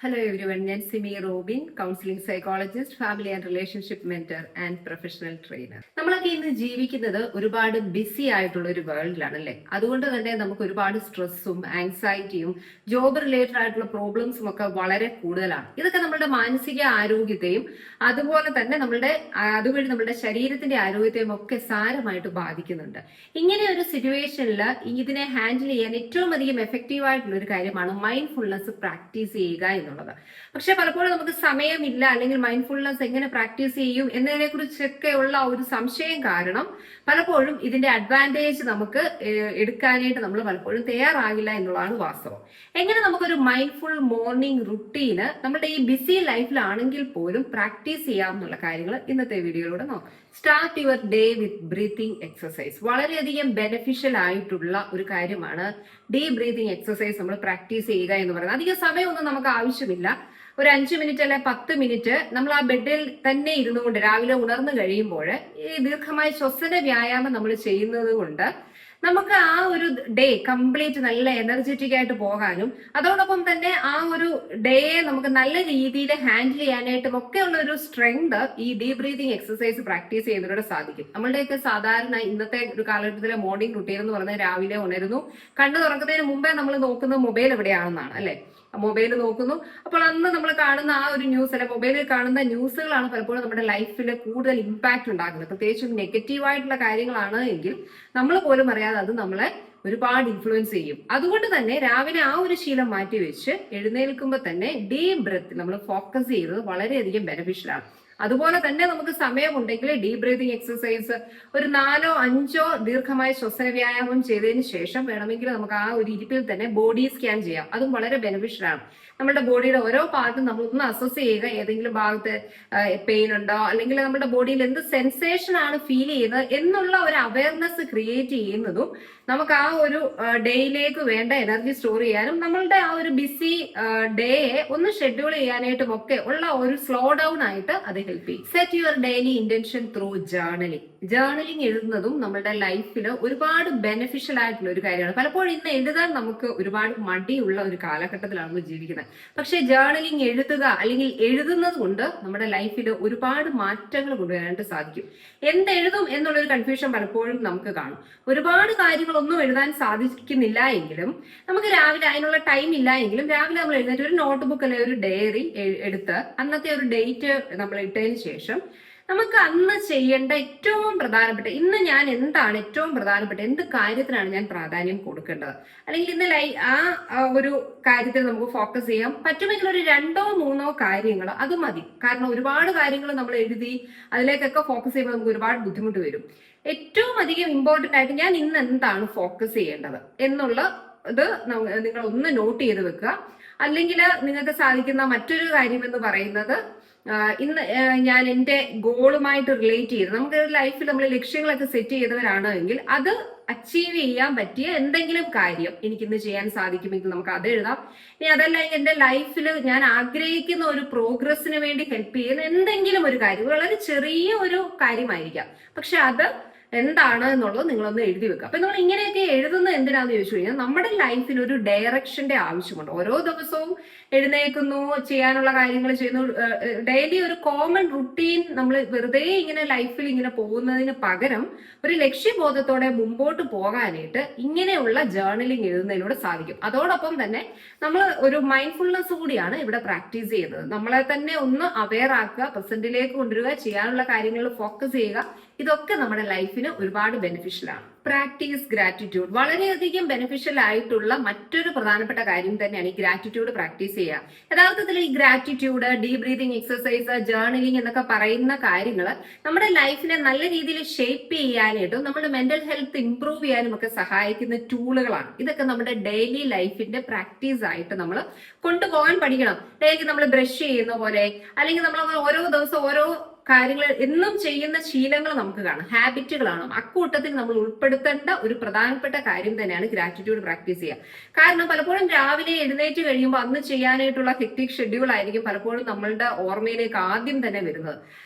Hello everyone, ഞാൻ Simi Robin, counselling psychologist, family and relationship mentor and professional trainer. നമ്മളൊക്കെ ഇന്ന് ജീവിക്കുന്നത് ഒരുപാട് ബിസി ആയിട്ടുള്ള ഒരു വേൾഡിലാണ് അല്ലേ. അതുകൊണ്ട് തന്നെ നമുക്ക് ഒരുപാട് സ്ട്രെസ്സും ആങ്സൈറ്റിയും ജോബ് റിലേറ്റഡ് ആയിട്ടുള്ള പ്രോബ്ലംസും ഒക്കെ വളരെ കൂടുതലാണ്. ഇതൊക്കെ നമ്മുടെ മാനസിക ആരോഗ്യത്തെയും അതുപോലെ തന്നെ അതുവഴി നമ്മുടെ ശരീരത്തിന്റെ ആരോഗ്യത്തെയും ഒക്കെ സാരമായിട്ട് ബാധിക്കുന്നുണ്ട്. ഇങ്ങനെ ഒരു സിറ്റുവേഷനിൽ ഇതിനെ ഹാൻഡിൽ ചെയ്യാൻ ഏറ്റവും അധികം എഫക്റ്റീവ് ആയിട്ടുള്ള ഒരു കാര്യമാണ് മൈൻഡ്ഫുൾനെസ് പ്രാക്ടീസ് ചെയ്യുക എന്നുള്ളത്. പക്ഷെ പലപ്പോഴും നമുക്ക് സമയമില്ല, അല്ലെങ്കിൽ മൈൻഡ്ഫുൾനെസ് എങ്ങനെ പ്രാക്ടീസ് ചെയ്യും എന്നതിനെ കുറിച്ചൊക്കെ ഉള്ള ഒരു സംശയം കാരണം പലപ്പോഴും ഇതിന്റെ അഡ്വാൻറ്റേജ് നമുക്ക് എടുക്കാനായിട്ട് നമ്മൾ പലപ്പോഴും തയ്യാറാകില്ല എന്നുള്ളതാണ് വാസ്തവം. എങ്ങനെ നമുക്കൊരു മൈൻഡ്ഫുൾ മോർണിംഗ് റുട്ടീന് നമ്മുടെ ഈ ബിസി ലൈഫിലാണെങ്കിൽ പോലും പ്രാക്ടീസ് ചെയ്യാമെന്നുള്ള കാര്യങ്ങൾ ഇന്നത്തെ വീഡിയോയിലൂടെ നോക്കാം. Start your day with breathing exercise. വളരെയധികം ബെനിഫിഷ്യൽ ആയിട്ടുള്ള ഒരു കാര്യമാണ് ഡീപ് ബ്രീത്തിങ് എക്സസൈസ് നമ്മൾ പ്രാക്ടീസ് ചെയ്യുക എന്ന് പറയുന്നത്. അധികം സമയമൊന്നും നമുക്ക് ആവശ്യമില്ല. ഒരു 5 മിനിറ്റ് അല്ലെ 10 മിനിറ്റ് നമ്മൾ ആ ബെഡിൽ തന്നെ ഇരുന്നുകൊണ്ട് രാവിലെ ഉണർന്നു കഴിയുമ്പോൾ ഈ ദീർഘമായ ശ്വസന വ്യായാമം നമ്മൾ ചെയ്യുന്നത് കൊണ്ട് നമുക്ക് ആ ഒരു ഡേ കംപ്ലീറ്റ് നല്ല എനർജറ്റിക് ആയിട്ട് പോകാനും അതോടൊപ്പം തന്നെ ആ ഒരു ഡേയെ നമുക്ക് നല്ല രീതിയിൽ ഹാൻഡിൽ ചെയ്യാനായിട്ടും ഒക്കെ ഉള്ള ഒരു സ്ട്രെങ്ത് ഈ ഡീപ് ബ്രീതിങ് എക്സസൈസ് പ്രാക്ടീസ് ചെയ്യുന്നതിലൂടെ സാധിക്കും. നമ്മളുടെയൊക്കെ സാധാരണ ഇന്നത്തെ ഒരു കാലഘട്ടത്തിലെ മോർണിംഗ് റുട്ടീൻ എന്ന് പറഞ്ഞാൽ രാവിലെ ഉണരുന്നു, കണ്ണു തുറക്കുന്നതിന് മുമ്പേ നമ്മൾ നോക്കുന്നത് മൊബൈൽ എവിടെയാണെന്നാണ് അല്ലെ. മൊബൈൽ നോക്കുന്നു. അപ്പോൾ അന്ന് നമ്മൾ കാണുന്ന ആ ഒരു ന്യൂസ് അല്ലെ, മൊബൈലിൽ കാണുന്ന ന്യൂസുകളാണ് പലപ്പോഴും നമ്മുടെ ലൈഫിൽ കൂടുതൽ ഇമ്പാക്ട് ഉണ്ടാക്കുന്നത്. പ്രത്യേകിച്ചും നെഗറ്റീവായിട്ടുള്ള കാര്യങ്ങളാണ് എങ്കിൽ നമ്മൾ പോലും അറിയാതെ അത് നമ്മളെ ഒരുപാട് ഇൻഫ്ലുവൻസ് ചെയ്യും. അതുകൊണ്ട് തന്നെ രാവിലെ ആ ഒരു ശീലം മാറ്റി വെച്ച് എഴുന്നേൽക്കുമ്പോൾ തന്നെ ഡീപ് ബ്രെത്ത് നമ്മൾ ഫോക്കസ് ചെയ്യുന്നത് വളരെയധികം ബെനിഫിഷ്യലാണ്. അതുപോലെ തന്നെ നമുക്ക് സമയമുണ്ടെങ്കിൽ ഡീപ് ബ്രീതിങ് എക്സസൈസ് ഒരു 4-5 ദീർഘമായ ശ്വസന വ്യായാമം ചെയ്തതിന് ശേഷം വേണമെങ്കിൽ നമുക്ക് ആ ഒരു ഇരിപ്പിൽ തന്നെ ബോഡി സ്കാൻ ചെയ്യാം. അതും വളരെ ബെനിഫിഷ്യൽ ആണ്. നമ്മുടെ ബോഡിയുടെ ഓരോ ഭാഗത്തും നമ്മളൊന്ന് അസസ് ചെയ്യുക. ഏതെങ്കിലും ഭാഗത്ത് പെയിൻ ഉണ്ടോ, അല്ലെങ്കിൽ നമ്മുടെ ബോഡിയിൽ എന്ത് സെൻസേഷൻ ആണ് ഫീൽ ചെയ്യുന്നത് എന്നുള്ള ഒരു അവയർനെസ് ക്രിയേറ്റ് ചെയ്യുന്നതും നമുക്ക് ആ ഒരു ഡേയിലേക്ക് വേണ്ട എനർജി സ്റ്റോർ ചെയ്യാനും നമ്മളുടെ ആ ഒരു ബിസി ഡേയെ ഒന്ന് ഷെഡ്യൂൾ ചെയ്യാനായിട്ടും ഒക്കെ ഉള്ള ഒരു സ്ലോ ഡൗൺ ആയിട്ട് അത് ഹെൽപ്പ് ചെയ്യും. Set your daily intention through journaling. Journaling എഴുതുന്നതും നമ്മുടെ ലൈഫിൽ ഒരുപാട് ബെനിഫിഷ്യൽ ആയിട്ടുള്ള ഒരു കാര്യമാണ്. പലപ്പോഴും ഇന്ന് എഴുതാൻ നമുക്ക് ഒരുപാട് മടിയുള്ള ഒരു കാലഘട്ടത്തിലാണ് നമ്മൾ ജീവിക്കുന്നത്. പക്ഷെ ജേർണലിംഗ് എഴുതുക അല്ലെങ്കിൽ എഴുതുന്നത് കൊണ്ട് നമ്മുടെ ലൈഫിൽ ഒരുപാട് മാറ്റങ്ങൾ കൊണ്ടുവരാനായിട്ട് സാധിക്കും. എന്തെഴുതും എന്നുള്ളൊരു കൺഫ്യൂഷൻ പലപ്പോഴും നമുക്ക് കാണും. ഒരുപാട് കാര്യങ്ങളൊന്നും എഴുതാൻ സാധിക്കുന്നില്ല എങ്കിലും നമുക്ക് രാവിലെ അതിനുള്ള ടൈം ഇല്ല എങ്കിലും രാവിലെ നമ്മൾ എഴുന്നേറ്റ് ഒരു നോട്ട്ബുക്ക് അല്ലെങ്കിൽ ഒരു ഡയറി എടുത്ത് അന്നത്തെ ഒരു ഡേറ്റ് നമ്മൾ ഇട്ടതിന് ശേഷം നമുക്ക് അന്ന് ചെയ്യേണ്ട ഏറ്റവും പ്രധാനപ്പെട്ട, ഇന്ന് ഞാൻ എന്താണ് ഏറ്റവും പ്രധാനപ്പെട്ട, എന്ത് കാര്യത്തിനാണ് ഞാൻ പ്രാധാന്യം കൊടുക്കേണ്ടത്, അല്ലെങ്കിൽ ഇന്ന് ആ ഒരു കാര്യത്തിൽ നമുക്ക് ഫോക്കസ് ചെയ്യാം. പറ്റുമെങ്കിൽ ഒരു 2-3 കാര്യങ്ങൾ അത് മതി. കാരണം ഒരുപാട് കാര്യങ്ങൾ നമ്മൾ എഴുതി അതിലേക്കൊക്കെ ഫോക്കസ് ചെയ്യുമ്പോൾ നമുക്ക് ഒരുപാട് ബുദ്ധിമുട്ട് വരും. ഏറ്റവും അധികം ഇമ്പോർട്ടന്റ് ആയിട്ട് ഞാൻ ഇന്ന് എന്താണ് ഫോക്കസ് ചെയ്യേണ്ടത് എന്നുള്ള ഇത് നിങ്ങൾ ഒന്ന് നോട്ട് ചെയ്ത് വെക്കുക. അല്ലെങ്കിൽ നിങ്ങൾക്ക് സാധിക്കുന്ന മറ്റൊരു കാര്യം എന്ന് പറയുന്നത്, ഇന്ന് ഞാൻ എൻ്റെ ഗോളുമായിട്ട് റിലേറ്റ് ചെയ്ത് നമുക്ക് ലൈഫിൽ നമ്മൾ ലക്ഷ്യങ്ങളൊക്കെ സെറ്റ് ചെയ്തവരാണ് എങ്കിൽ അത് അച്ചീവ് ചെയ്യാൻ പറ്റിയ എന്തെങ്കിലും കാര്യം എനിക്കിന്ന് ചെയ്യാൻ സാധിക്കുമെങ്കിൽ നമുക്ക് അത് എഴുതാം. ഇനി അതല്ല, എൻ്റെ ലൈഫിൽ ഞാൻ ആഗ്രഹിക്കുന്ന ഒരു പ്രോഗ്രസ്സിന് വേണ്ടി ഹെൽപ്പ് ചെയ്യുന്ന എന്തെങ്കിലും ഒരു കാര്യം, വളരെ ചെറിയ ഒരു കാര്യമായിരിക്കാം, പക്ഷെ അത് എന്താണ് എന്നുള്ളത് നിങ്ങളൊന്ന് എഴുതി വെക്കുക. അപ്പൊ നിങ്ങൾ ഇങ്ങനെയൊക്കെ എഴുതുന്നത് എന്തിനാന്ന് ചോദിച്ചു കഴിഞ്ഞാൽ നമ്മുടെ ലൈഫിൽ ഒരു ഡയറക്ഷന്റെ ആവശ്യമുണ്ട്. ഓരോ ദിവസവും എഴുന്നേൽക്കുന്നു, ചെയ്യാനുള്ള കാര്യങ്ങൾ ചെയ്യുന്നു, ഡെയിലി ഒരു കോമൺ റുട്ടീൻ നമ്മൾ വെറുതെ ഇങ്ങനെ ലൈഫിൽ ഇങ്ങനെ പോകുന്നതിന് പകരം ഒരു ലക്ഷ്യബോധത്തോടെ മുമ്പോട്ട് പോകാനായിട്ട് ഇങ്ങനെയുള്ള ജേർണലിംഗ് എഴുതുന്നതിലൂടെ സാധിക്കും. അതോടൊപ്പം തന്നെ നമ്മൾ ഒരു മൈൻഡ്ഫുൾനെസ് കൂടിയാണ് ഇവിടെ പ്രാക്ടീസ് ചെയ്യുന്നത്. നമ്മളെ തന്നെ ഒന്ന് അവെയർ ആക്കുക, പ്രസന്റിലേക്ക് കൊണ്ടുവരിക, ചെയ്യാനുള്ള കാര്യങ്ങളിൽ ഫോക്കസ് ചെയ്യുക. ഇതൊക്കെ നമ്മുടെ ലൈഫിന് ഒരുപാട് ബെനിഫിഷ്യൽ ആണ്. Practice gratitude. വളരെയധികം ബെനിഫിഷ്യൽ ആയിട്ടുള്ള മറ്റൊരു പ്രധാനപ്പെട്ട കാര്യം തന്നെയാണ് ഈ ഗ്രാറ്റിറ്റ്യൂഡ് പ്രാക്ടീസ് ചെയ്യുക. യഥാർത്ഥത്തിൽ ഈ gratitude, deep breathing exercise, journaling എന്നൊക്കെ പറയുന്ന കാര്യങ്ങൾ നമ്മുടെ ലൈഫിനെ നല്ല രീതിയിൽ ഷേപ്പ് ചെയ്യാനായിട്ടും നമ്മുടെ മെന്റൽ ഹെൽത്ത് ഇംപ്രൂവ് ചെയ്യാനും ഒക്കെ സഹായിക്കുന്ന ടൂളുകളാണ്. ഇതൊക്കെ നമ്മുടെ ഡെയിലി ലൈഫിന്റെ പ്രാക്ടീസ് ആയിട്ട് നമ്മൾ കൊണ്ടുപോകാൻ പഠിക്കണം. ഡെയിലി നമ്മൾ ബ്രഷ് ചെയ്യുന്ന പോലെ, അല്ലെങ്കിൽ നമ്മൾ ഓരോ ദിവസം ഓരോ കാര്യങ്ങൾ എന്നും ചെയ്യുന്ന ശീലങ്ങൾ നമുക്ക് കാണാം, ഹാബിറ്റുകളാണ്. അക്കൂട്ടത്തിൽ നമ്മൾ ഉൾപ്പെടുത്തേണ്ട ഒരു പ്രധാനപ്പെട്ട കാര്യം തന്നെയാണ് ഗ്രാറ്റിറ്റ്യൂഡ് പ്രാക്ടീസ് ചെയ്യുക. കാരണം പലപ്പോഴും രാവിലെ എഴുന്നേറ്റ് കഴിയുമ്പോൾ അന്ന് ചെയ്യാനായിട്ടുള്ള ഹെക്ടിക് ഷെഡ്യൂൾ ആയിരിക്കും പലപ്പോഴും നമ്മളുടെ ഓർമ്മയിലേക്ക് ആദ്യം തന്നെ വരുന്നത്.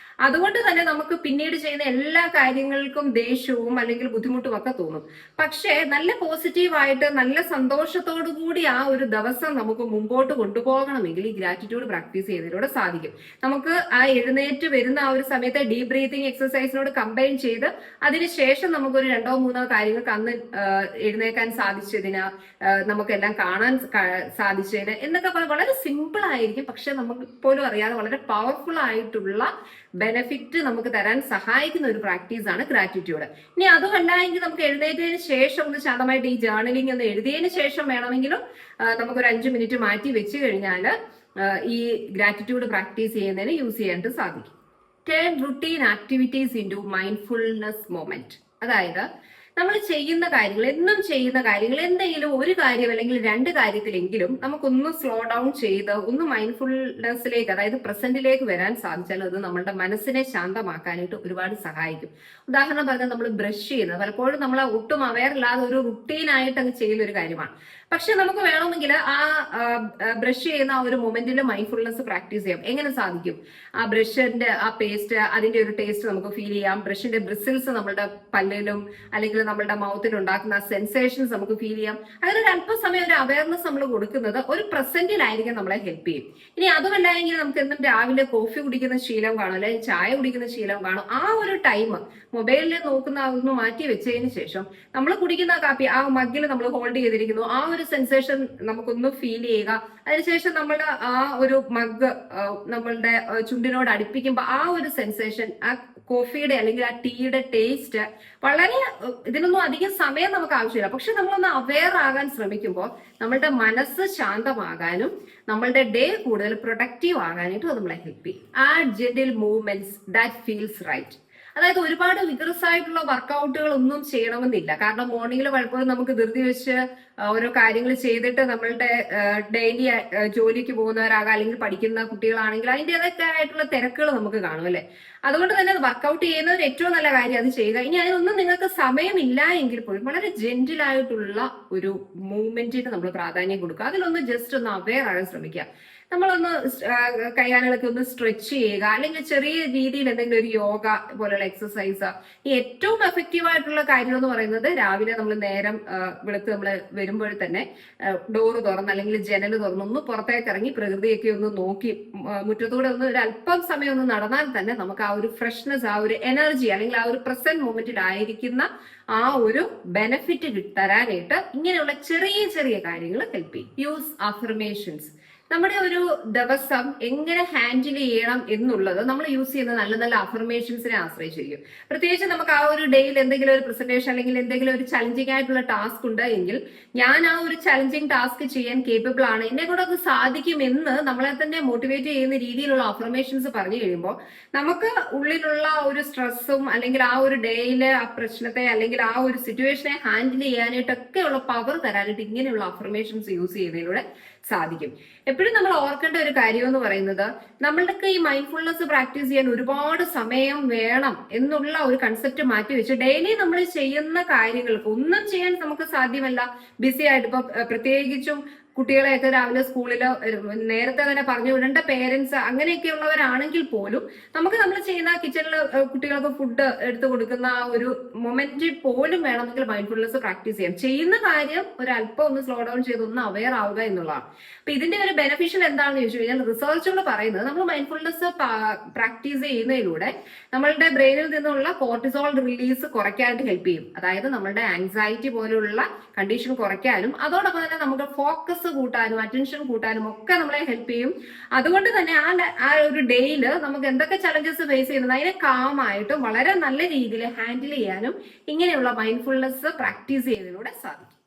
അതുകൊണ്ട് തന്നെ നമുക്ക് പിന്നീട് ചെയ്യുന്ന എല്ലാ കാര്യങ്ങൾക്കും ദേഷ്യവും അല്ലെങ്കിൽ ബുദ്ധിമുട്ടും ഒക്കെ തോന്നും. പക്ഷേ നല്ല പോസിറ്റീവായിട്ട് നല്ല സന്തോഷത്തോടു കൂടി ആ ഒരു ദിവസം നമുക്ക് മുമ്പോട്ട് കൊണ്ടുപോകണമെങ്കിൽ ഈ ഗ്രാറ്റിറ്റ്യൂഡ് പ്രാക്ടീസ് ചെയ്യുന്നതിലൂടെ സാധിക്കും. നമുക്ക് ആ എഴുന്നേറ്റ് വരുന്ന ആ ഒരു സമയത്തെ ഡീപ് ബ്രീതിങ് എക്സസൈസിനോട് കമ്പൈൻ ചെയ്ത് അതിനുശേഷം നമുക്കൊരു 2-3 കാര്യങ്ങൾക്ക് അന്ന് എഴുന്നേക്കാൻ സാധിച്ചതിന്, നമുക്കെല്ലാം കാണാൻ സാധിച്ചതിന് എന്നൊക്കെ വളരെ സിമ്പിൾ ആയിരിക്കും. പക്ഷെ നമുക്ക് പോലും അറിയാതെ വളരെ പവർഫുൾ ആയിട്ടുള്ള ബെനിഫിറ്റ് നമുക്ക് തരാൻ സഹായിക്കുന്ന ഒരു പ്രാക്ടീസാണ് ഗ്രാറ്റിറ്റ്യൂഡ്. ഇനി അതുമല്ല എങ്കിൽ നമുക്ക് എഴുന്നേറ്റതിന് ശേഷം ഒന്ന് ശാന്തമായിട്ട് ഈ ജേർണലിംഗ് ഒന്ന് എഴുതിയതിന് ശേഷം വേണമെങ്കിലും നമുക്കൊരു 5 മിനിറ്റ് മാറ്റി വെച്ച് കഴിഞ്ഞാൽ ഈ ഗ്രാറ്റിറ്റ്യൂഡ് പ്രാക്ടീസ് ചെയ്യുന്നതിന് യൂസ് ചെയ്യാനായിട്ട് സാധിക്കും. Turn routine activities into mindfulness moment. അതായത് നമ്മൾ ചെയ്യുന്ന കാര്യങ്ങൾ, എന്നും ചെയ്യുന്ന കാര്യങ്ങൾ, എന്തെങ്കിലും ഒരു കാര്യം അല്ലെങ്കിൽ 2 കാര്യത്തിലെങ്കിലും നമുക്കൊന്ന് സ്ലോ ഡൗൺ ചെയ്ത് ഒന്ന് മൈൻഡ്ഫുൾനെസ്സിലേക്ക്, അതായത് പ്രസന്റിലേക്ക് വരാൻ സാധിച്ചാൽ അത് നമ്മളുടെ മനസ്സിനെ ശാന്തമാക്കാനായിട്ട് ഒരുപാട് സഹായിക്കും. ഉദാഹരണം പറഞ്ഞാൽ നമ്മൾ ബ്രഷ് ചെയ്യുന്നത് പലപ്പോഴും നമ്മൾ ഒട്ടും അവെയർ അല്ലാതെ ഒരു റുട്ടീനായിട്ട് അങ്ങ് ചെയ്യുന്ന ഒരു കാര്യമാണ്. പക്ഷെ നമുക്ക് വേണമെങ്കിൽ ആ ബ്രഷ് ചെയ്യുന്ന ആ ഒരു മൊമെന്റിൽ മൈൻഡ്ഫുൾനെസ് പ്രാക്ടീസ് ചെയ്യാം. എങ്ങനെ സാധിക്കും? ആ ബ്രഷിന്റെ ആ പേസ്റ്റ്, അതിന്റെ ഒരു ടേസ്റ്റ് നമുക്ക് ഫീൽ ചെയ്യാം. ബ്രഷിന്റെ ബ്രിസിൽസ് നമ്മളുടെ പല്ലിലും അല്ലെങ്കിൽ നമ്മളുടെ മൗത്തിലും ഉണ്ടാക്കുന്ന സെൻസേഷൻസ് നമുക്ക് ഫീൽ ചെയ്യാം. അങ്ങനെ ഒരു അല്പസമയം ഒരു അവയർനെസ് നമ്മൾ കൊടുക്കുന്നത് ഒരു പ്രസന്റിലായിരിക്കും നമ്മളെ ഹെൽപ്പ് ചെയ്യും. ഇനി അതുമല്ല എങ്കിൽ നമുക്ക് എന്നും രാവിലെ കോഫി കുടിക്കുന്ന ശീലം കാണും, അല്ലെങ്കിൽ ചായ കുടിക്കുന്ന ശീലം കാണും. ആ ഒരു ടൈം മൊബൈലിൽ നോക്കുന്ന ഒന്ന് മാറ്റി വെച്ചതിന് ശേഷം നമ്മൾ കുടിക്കുന്ന കാപ്പി ആ മഗ്ഗിൽ നമ്മൾ ഹോൾഡ് ചെയ്തിരിക്കുന്നു, ആ ഒരു സെൻസേഷൻ നമുക്കൊന്ന് ഫീൽ ചെയ്യുക. അതിനുശേഷം നമ്മളുടെ ആ ഒരു മഗ് നമ്മളുടെ ചുണ്ടിനോട് അടുപ്പിക്കുമ്പോൾ ആ ഒരു സെൻസേഷൻ, ആ കോഫിയുടെ അല്ലെങ്കിൽ ആ ടീയുടെ ടേസ്റ്റ് വളരെ, ഇതിനൊന്നും അധികം സമയം നമുക്ക് ആവശ്യമില്ല. പക്ഷെ നമ്മളൊന്ന് അവെയർ ആകാൻ ശ്രമിക്കുമ്പോൾ നമ്മളുടെ മനസ്സ് ശാന്തമാകാനും നമ്മളുടെ ഡേ കൂടുതൽ പ്രൊഡക്റ്റീവ് ആകാനായിട്ടും അത് നമ്മളെ ഹെൽപ്പ് ചെയ്യും. Add gentle movements that feels right. അതായത് ഒരുപാട് വിഗ്രസ് ആയിട്ടുള്ള വർക്കൗട്ടുകൾ ഒന്നും ചെയ്യണമെന്നില്ല. കാരണം മോർണിംഗിൽ പലപ്പോഴും നമുക്ക് ധൃതി വെച്ച് ഓരോ കാര്യങ്ങൾ ചെയ്തിട്ട് നമ്മളുടെ ഡെയിലി ജോലിക്ക് പോകുന്നവരാകാം, അല്ലെങ്കിൽ പഠിക്കുന്ന കുട്ടികളാണെങ്കിൽ അതിൻ്റെതൊക്കെ ആയിട്ടുള്ള തിരക്കുകൾ നമുക്ക് കാണും അല്ലെ. അതുകൊണ്ട് തന്നെ വർക്കൗട്ട് ചെയ്യുന്നവർ ഏറ്റവും നല്ല കാര്യം അത് ചെയ്യുക. ഇനി അതിനൊന്നും നിങ്ങൾക്ക് സമയമില്ല എങ്കിൽ പോലും വളരെ ജെന്റിലായിട്ടുള്ള ഒരു മൂവ്മെന്റിന് നമ്മൾ പ്രാധാന്യം കൊടുക്കുക. അതിലൊന്ന് ജസ്റ്റ് ഒന്ന് അവെയർ ആകാൻ ശ്രമിക്കുക. നമ്മളൊന്ന് കൈകാലുകളൊക്കെ ഒന്ന് സ്ട്രെച്ച് ചെയ്യുക, അല്ലെങ്കിൽ ചെറിയ രീതിയിൽ എന്തെങ്കിലും ഒരു യോഗ പോലുള്ള എക്സസൈസ്. ഈ ഏറ്റവും എഫക്റ്റീവ് ആയിട്ടുള്ള കാര്യം എന്ന് പറയുന്നത് രാവിലെ നമ്മൾ നേരം വെളുത്ത് നമ്മൾ വരുമ്പോൾ തന്നെ ഡോറ് തുറന്ന് അല്ലെങ്കിൽ ജനൽ തുറന്ന് ഒന്ന് പുറത്തേക്ക് ഇറങ്ങി പ്രകൃതിയൊക്കെ ഒന്ന് നോക്കി മുറ്റത്തൂടെ ഒന്ന് ഒരു അല്പം സമയം ഒന്ന് നടന്നാൽ തന്നെ നമുക്ക് ആ ഒരു ഫ്രഷ്നെസ്, ആ ഒരു എനർജി അല്ലെങ്കിൽ ആ ഒരു പ്രസന്റ് മൊമെന്റിലായിരിക്കുന്ന ആ ഒരു ബെനിഫിറ്റ് തരാനായിട്ട് ഇങ്ങനെയുള്ള ചെറിയ ചെറിയ കാര്യങ്ങൾ ഹെൽപ്പ് ചെയ്യും. Use affirmations. നമ്മുടെ ഒരു ദിവസം എങ്ങനെ ഹാൻഡിൽ ചെയ്യണം എന്നുള്ളത് നമ്മൾ യൂസ് ചെയ്യുന്ന നല്ല നല്ല അഫർമേഷൻസിനെ ആശ്രയിച്ചിരിക്കും. പ്രത്യേകിച്ച് നമുക്ക് ആ ഒരു ഡേയിൽ എന്തെങ്കിലും ഒരു പ്രസന്റേഷൻ അല്ലെങ്കിൽ എന്തെങ്കിലും ഒരു ചലഞ്ചിങ് ആയിട്ടുള്ള ടാസ്ക് ഉണ്ട് എങ്കിൽ ഞാൻ ആ ഒരു ചലഞ്ചിങ് ടാസ്ക് ചെയ്യാൻ കേപ്പബിൾ ആണ്, എന്നെ കൂടെ അത് സാധിക്കും എന്ന് നമ്മളെ തന്നെ മോട്ടിവേറ്റ് ചെയ്യുന്ന രീതിയിലുള്ള അഫർമേഷൻസ് പറഞ്ഞു കഴിയുമ്പോൾ നമുക്ക് ഉള്ളിലുള്ള ഒരു സ്ട്രെസ്സും അല്ലെങ്കിൽ ആ ഒരു ഡേയിലെ ആ പ്രശ്നത്തെ അല്ലെങ്കിൽ ആ ഒരു സിറ്റുവേഷനെ ഹാൻഡിൽ ചെയ്യാനായിട്ടൊക്കെയുള്ള പവർ തരാനായിട്ട് ഇങ്ങനെയുള്ള അഫർമേഷൻസ് യൂസ് ചെയ്യുന്നതിലൂടെ സാധിക്കും. എപ്പോഴും നമ്മൾ ഓർക്കേണ്ട ഒരു കാര്യം എന്ന് പറയുന്നത്, നമ്മൾക്ക് ഈ മൈൻഡ്ഫുൾനെസ് പ്രാക്ടീസ് ചെയ്യാൻ ഒരുപാട് സമയം വേണം എന്നുള്ള ഒരു കൺസെപ്റ്റ് മാറ്റി വെച്ച് ഡെയിലി നമ്മൾ ചെയ്യുന്ന കാര്യങ്ങൾക്ക് ഒന്നും ചെയ്യാൻ നമുക്ക് സാധ്യമല്ല. ബിസി ആയിട്ട് ഇപ്പൊ പ്രത്യേകിച്ചും കുട്ടികളെയൊക്കെ രാവിലെ സ്കൂളിൽ നേരത്തെ തന്നെ പറഞ്ഞു വിടേണ്ട പേരൻസ് അങ്ങനെയൊക്കെ ഉള്ളവരാണെങ്കിൽ പോലും നമുക്ക് നമ്മൾ ചെയ്യുന്ന കിച്ചണിൽ കുട്ടികൾക്ക് ഫുഡ് എടുത്തു കൊടുക്കുന്ന ആ ഒരു മൊമെന്റ് പോലും വേണമെങ്കിൽ മൈൻഡ്ഫുൾനെസ് പ്രാക്ടീസ് ചെയ്യാം. ചെയ്യുന്ന കാര്യം ഒരു അല്പം ഒന്ന് സ്ലോ ഡൗൺ ചെയ്ത് ഒന്ന് അവെയർ ആവുക എന്നുള്ളതാണ്. അപ്പൊ ഇതിന്റെ ഒരു ബെനിഫിഷ്യൽ എന്താണെന്ന് ചോദിച്ചു കഴിഞ്ഞാൽ റിസർച്ചുകൾ പറയുന്നത് നമ്മൾ മൈൻഡ്ഫുൾനെസ് പ്രാക്ടീസ് ചെയ്യുന്നതിലൂടെ നമ്മളുടെ ബ്രെയിനിൽ നിന്നുള്ള കോർട്ടിസോൾ റിലീസ് കുറയ്ക്കാനായിട്ട് ഹെൽപ്പ് ചെയ്യും. അതായത് നമ്മളുടെ ആൻസൈറ്റി പോലുള്ള കണ്ടീഷൻ കുറയ്ക്കാനും അതോടൊപ്പം തന്നെ നമുക്ക് ഫോക്കസ് കൂട്ടാനും അറ്റൻഷൻ കൂട്ടാനും ഒക്കെ നമ്മളെ ഹെൽപ്പ് ചെയ്യും. അതുകൊണ്ട് തന്നെ ആ ഒരു ഡേയില് നമുക്ക് എന്തൊക്കെ ചലഞ്ചസ് ഫേസ് ചെയ്യുന്നത് അതിനെ കാമായിട്ടും വളരെ നല്ല രീതിയിൽ ഹാൻഡിൽ ചെയ്യാനും ഇങ്ങനെയുള്ള മൈൻഡ്ഫുൾനെസ് പ്രാക്ടീസ് ചെയ്യുന്നതിലൂടെ സാധിക്കും.